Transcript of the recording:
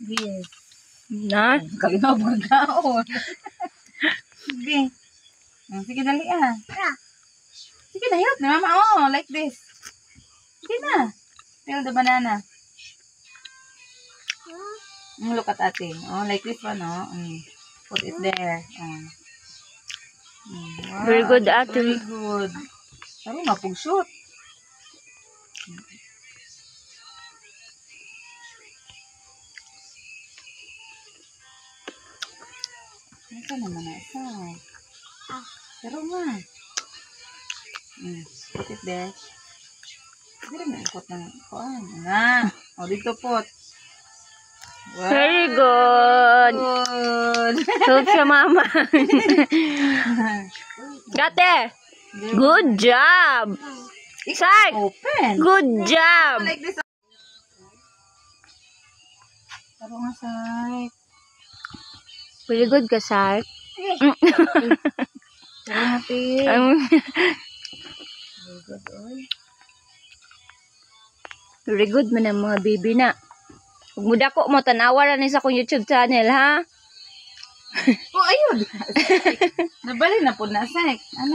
Yes. Na? Kalinaw magkaon. Sige. Sige, dali ah. Sige na, hirap na mama. Oh, like this. Sige na. Peel the banana. Look at ate. Oh, like this one, oh. Put it there. Wow, Very good, ate. Very good. Pero mapug-shoot. Ito naman na isa. Pero nga. Put it there. Hindi rin ikot ng kuan. Nga. O, dito pot. Wow. Very good. Good. Help siya, mama. Gate. Good job. Sark. Open. Good job. Like this. Pero nga, Sark. Very good ka, Sark. Pero nga, Pete. Very good, oy. Very good man ang mga baby na. Huwag mo dako mo, tanawa na sa akong YouTube channel, ha? Oh, ayun. Nabali na po na, Sark. Ano?